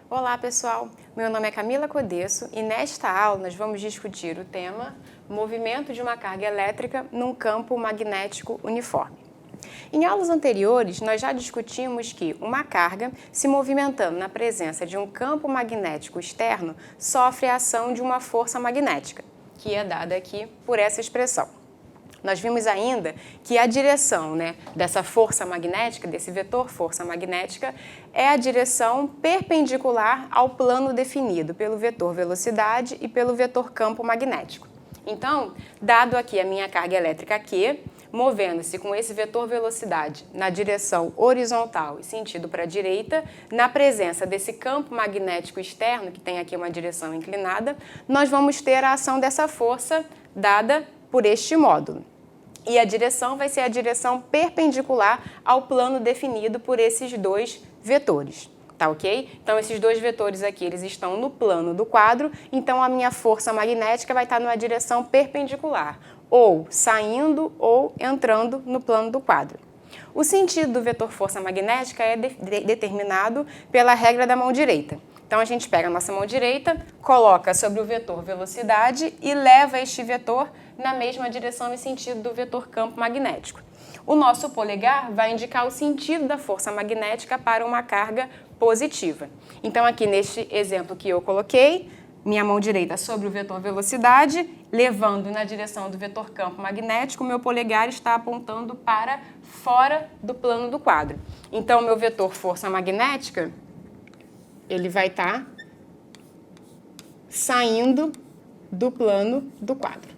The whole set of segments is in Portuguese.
Olá pessoal, meu nome é Camila Codesso e nesta aula nós vamos discutir o tema movimento de uma carga elétrica num campo magnético uniforme. Em aulas anteriores nós já discutimos que uma carga se movimentando na presença de um campo magnético externo sofre a ação de uma força magnética, que é dada aqui por essa expressão. Nós vimos ainda que a direção dessa força magnética, desse vetor força magnética, é a direção perpendicular ao plano definido pelo vetor velocidade e pelo vetor campo magnético. Então, dado aqui a minha carga elétrica Q, movendo-se com esse vetor velocidade na direção horizontal e sentido para a direita, na presença desse campo magnético externo, que tem aqui uma direção inclinada, nós vamos ter a ação dessa força dada por este módulo. E a direção vai ser a direção perpendicular ao plano definido por esses dois vetores, tá ok? Então, esses dois vetores aqui, eles estão no plano do quadro, então a minha força magnética vai estar numa direção perpendicular, ou saindo ou entrando no plano do quadro. O sentido do vetor força magnética é determinado pela regra da mão direita. Então, a gente pega a nossa mão direita, coloca sobre o vetor velocidade e leva este vetor na mesma direção e sentido do vetor campo magnético. O nosso polegar vai indicar o sentido da força magnética para uma carga positiva. Então, aqui neste exemplo que eu coloquei, minha mão direita sobre o vetor velocidade, levando na direção do vetor campo magnético, meu polegar está apontando para fora do plano do quadro. Então, meu vetor força magnética, ele vai estar saindo do plano do quadro.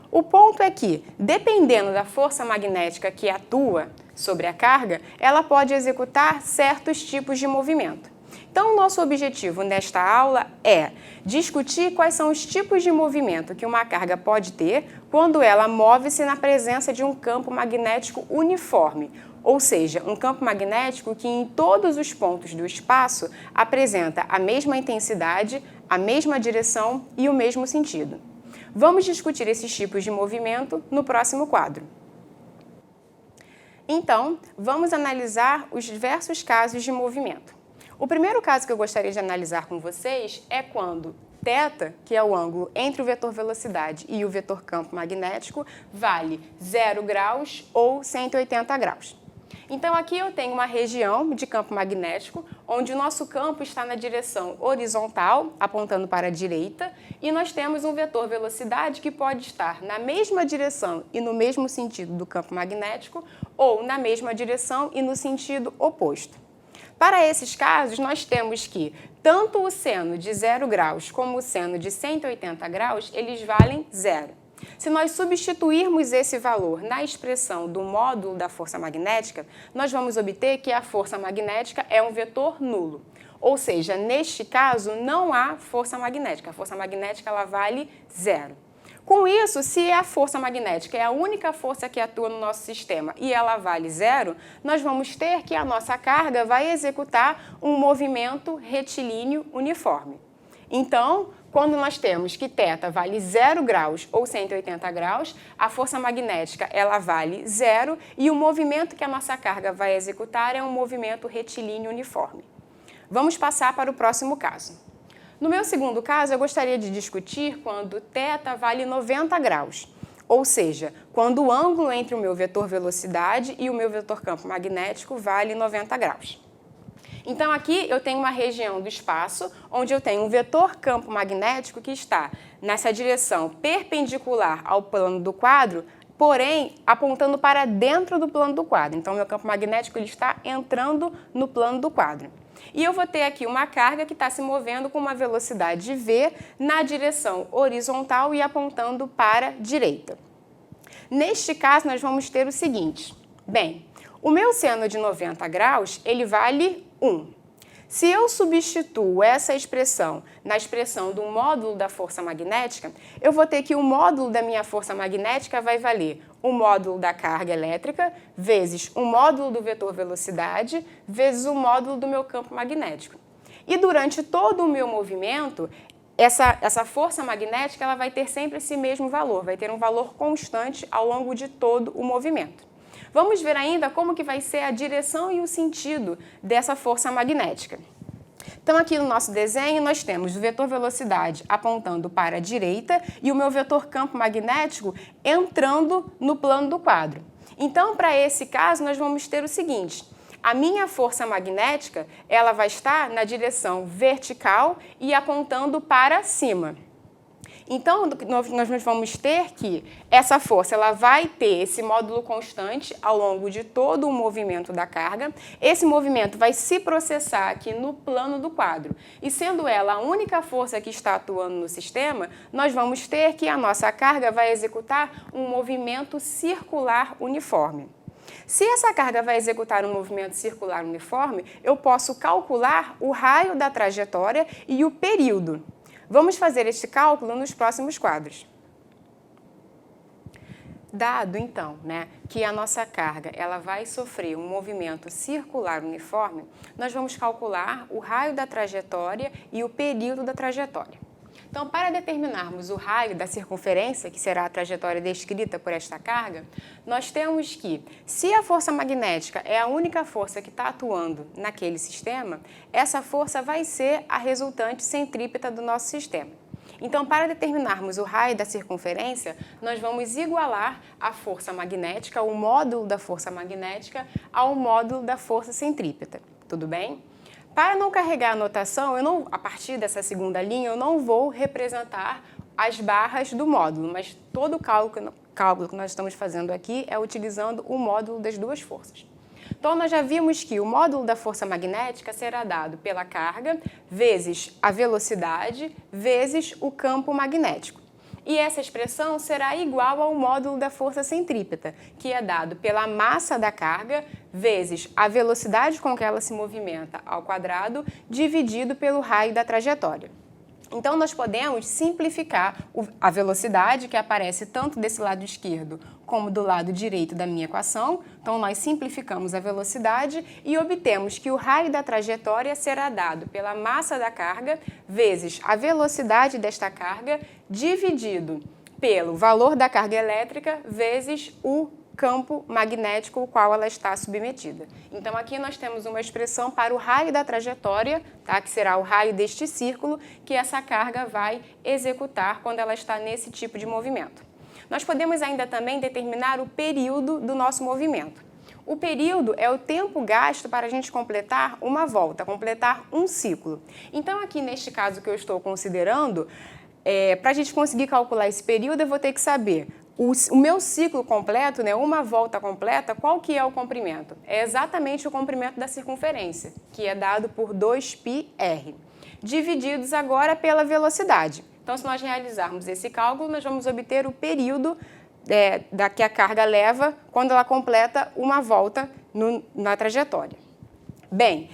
O ponto é que, dependendo da força magnética que atua sobre a carga, ela pode executar certos tipos de movimento. Então, o nosso objetivo nesta aula é discutir quais são os tipos de movimento que uma carga pode ter quando ela move-se na presença de um campo magnético uniforme, ou seja, um campo magnético que em todos os pontos do espaço apresenta a mesma intensidade, a mesma direção e o mesmo sentido. Vamos discutir esses tipos de movimento no próximo quadro. Então, vamos analisar os diversos casos de movimento. O primeiro caso que eu gostaria de analisar com vocês é quando θ, que é o ângulo entre o vetor velocidade e o vetor campo magnético, vale 0 graus ou 180 graus. Então, aqui eu tenho uma região de campo magnético, onde o nosso campo está na direção horizontal, apontando para a direita, e nós temos um vetor velocidade que pode estar na mesma direção e no mesmo sentido do campo magnético, ou na mesma direção e no sentido oposto. Para esses casos, nós temos que tanto o seno de 0 graus como o seno de 180 graus, eles valem zero. Se nós substituirmos esse valor na expressão do módulo da força magnética, nós vamos obter que a força magnética é um vetor nulo. Ou seja, neste caso, não há força magnética. A força magnética ela vale zero. Com isso, se a força magnética é a única força que atua no nosso sistema e ela vale zero, nós vamos ter que a nossa carga vai executar um movimento retilíneo uniforme. Então, quando nós temos que θ vale 0 graus ou 180 graus, a força magnética ela vale zero e o movimento que a nossa carga vai executar é um movimento retilíneo uniforme. Vamos passar para o próximo caso. No meu segundo caso, eu gostaria de discutir quando θ vale 90 graus, ou seja, quando o ângulo entre o meu vetor velocidade e o meu vetor campo magnético vale 90 graus. Então, aqui eu tenho uma região do espaço onde eu tenho um vetor campo magnético que está nessa direção perpendicular ao plano do quadro, porém apontando para dentro do plano do quadro. Então, meu campo magnético ele está entrando no plano do quadro. E eu vou ter aqui uma carga que está se movendo com uma velocidade v na direção horizontal e apontando para a direita. Neste caso, nós vamos ter o seguinte. Bem, o meu seno de 90 graus, ele vale 1. Se eu substituo essa expressão na expressão do módulo da força magnética, eu vou ter que o módulo da minha força magnética vai valer o módulo da carga elétrica vezes o módulo do vetor velocidade vezes o módulo do meu campo magnético. E durante todo o meu movimento, essa força magnética ela vai ter sempre esse mesmo valor, vai ter um valor constante ao longo de todo o movimento. Vamos ver ainda como que vai ser a direção e o sentido dessa força magnética. Então, aqui no nosso desenho, nós temos o vetor velocidade apontando para a direita e o meu vetor campo magnético entrando no plano do quadro. Então, para esse caso, nós vamos ter o seguinte: a minha força magnética, ela vai estar na direção vertical e apontando para cima. Então, nós vamos ter que essa força ela vai ter esse módulo constante ao longo de todo o movimento da carga. Esse movimento vai se processar aqui no plano do quadro. E sendo ela a única força que está atuando no sistema, nós vamos ter que a nossa carga vai executar um movimento circular uniforme. Se essa carga vai executar um movimento circular uniforme, eu posso calcular o raio da trajetória e o período. Vamos fazer este cálculo nos próximos quadros. Dado, então, que a nossa carga ela vai sofrer um movimento circular uniforme, nós vamos calcular o raio da trajetória e o período da trajetória. Então, para determinarmos o raio da circunferência, que será a trajetória descrita por esta carga, nós temos que, se a força magnética é a única força que está atuando naquele sistema, essa força vai ser a resultante centrípeta do nosso sistema. Então, para determinarmos o raio da circunferência, nós vamos igualar a força magnética, o módulo da força magnética, ao módulo da força centrípeta. Tudo bem? Para não carregar a notação, a partir dessa segunda linha, eu não vou representar as barras do módulo, mas todo o cálculo que nós estamos fazendo aqui é utilizando o módulo das duas forças. Então, nós já vimos que o módulo da força magnética será dado pela carga vezes a velocidade vezes o campo magnético. E essa expressão será igual ao módulo da força centrípeta, que é dado pela massa da carga vezes a velocidade com que ela se movimenta ao quadrado, dividido pelo raio da trajetória. Então, nós podemos simplificar a velocidade, que aparece tanto desse lado esquerdo como do lado direito da minha equação. Então, nós simplificamos a velocidade e obtemos que o raio da trajetória será dado pela massa da carga vezes a velocidade desta carga, dividido pelo valor da carga elétrica vezes o campo magnético ao qual ela está submetida. Então, aqui nós temos uma expressão para o raio da trajetória, que será o raio deste círculo, que essa carga vai executar quando ela está nesse tipo de movimento. Nós podemos ainda também determinar o período do nosso movimento. O período é o tempo gasto para a gente completar uma volta, completar um ciclo. Então, aqui neste caso que eu estou considerando, para a gente conseguir calcular esse período, eu vou ter que saber o meu ciclo completo, uma volta completa, qual que é o comprimento? É exatamente o comprimento da circunferência, que é dado por 2πr, divididos agora pela velocidade. Então, se nós realizarmos esse cálculo, nós vamos obter o período que a carga leva quando ela completa uma volta na trajetória. Bem,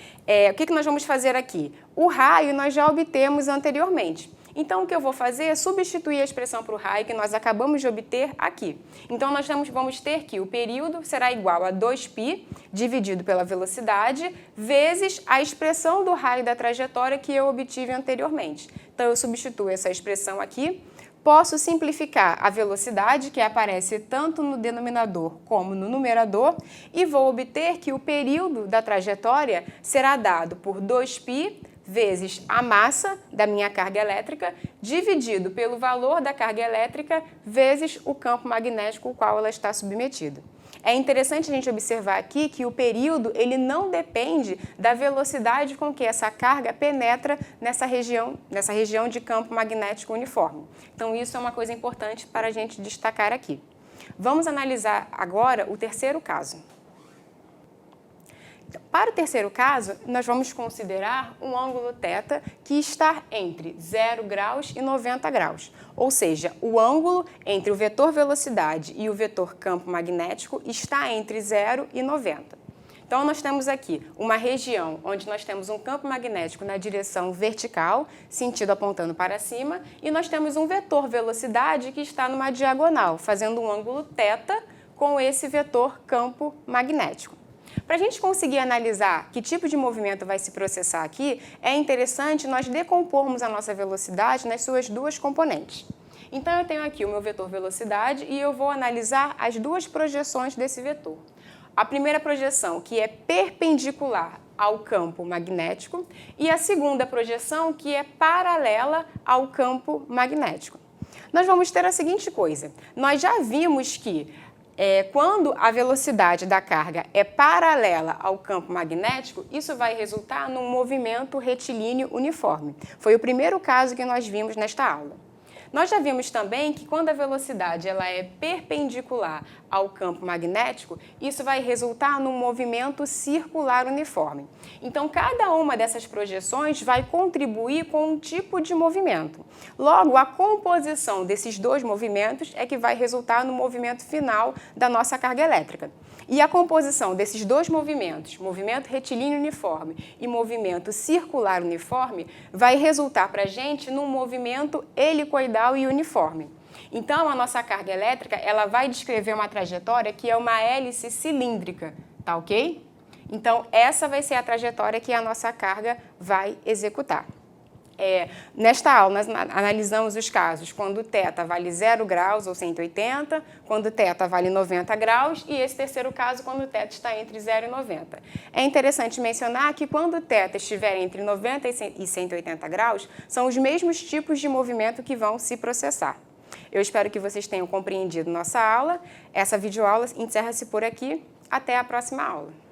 o que nós vamos fazer aqui? O raio nós já obtemos anteriormente. Então, o que eu vou fazer é substituir a expressão para o raio que nós acabamos de obter aqui. Então, nós vamos ter que o período será igual a 2π dividido pela velocidade vezes a expressão do raio da trajetória que eu obtive anteriormente. Então, eu substituo essa expressão aqui. Posso simplificar a velocidade, que aparece tanto no denominador como no numerador, e vou obter que o período da trajetória será dado por 2π vezes a massa da minha carga elétrica, dividido pelo valor da carga elétrica, vezes o campo magnético ao qual ela está submetida. É interessante a gente observar aqui que o período ele não depende da velocidade com que essa carga penetra nessa região de campo magnético uniforme. Então, isso é uma coisa importante para a gente destacar aqui. Vamos analisar agora o terceiro caso. Então, para o terceiro caso, nós vamos considerar um ângulo θ que está entre 0 graus e 90 graus. Ou seja, o ângulo entre o vetor velocidade e o vetor campo magnético está entre 0 e 90. Então, nós temos aqui uma região onde nós temos um campo magnético na direção vertical, sentido apontando para cima, e nós temos um vetor velocidade que está numa diagonal, fazendo um ângulo θ com esse vetor campo magnético. Para a gente conseguir analisar que tipo de movimento vai se processar aqui, é interessante nós decompormos a nossa velocidade nas suas duas componentes. Então, eu tenho aqui o meu vetor velocidade e eu vou analisar as duas projeções desse vetor. A primeira projeção, que é perpendicular ao campo magnético, e a segunda projeção, que é paralela ao campo magnético. Nós vamos ter a seguinte coisa: nós já vimos que quando a velocidade da carga é paralela ao campo magnético, isso vai resultar num movimento retilíneo uniforme. Foi o primeiro caso que nós vimos nesta aula. Nós já vimos também que quando a velocidade ela é perpendicular ao campo magnético, isso vai resultar num movimento circular uniforme. Então, cada uma dessas projeções vai contribuir com um tipo de movimento. Logo, a composição desses dois movimentos é que vai resultar no movimento final da nossa carga elétrica. E a composição desses dois movimentos, movimento retilíneo uniforme e movimento circular uniforme, vai resultar para a gente num movimento helicoidal e uniforme. Então, a nossa carga elétrica ela vai descrever uma trajetória que é uma hélice cilíndrica, tá ok? Então, essa vai ser a trajetória que a nossa carga vai executar. Nesta aula, nós analisamos os casos quando θ vale 0 graus ou 180, quando θ vale 90 graus e esse terceiro caso quando θ está entre 0 e 90. É interessante mencionar que quando θ estiver entre 90 e 180 graus, são os mesmos tipos de movimento que vão se processar. Eu espero que vocês tenham compreendido nossa aula. Essa videoaula encerra-se por aqui. Até a próxima aula.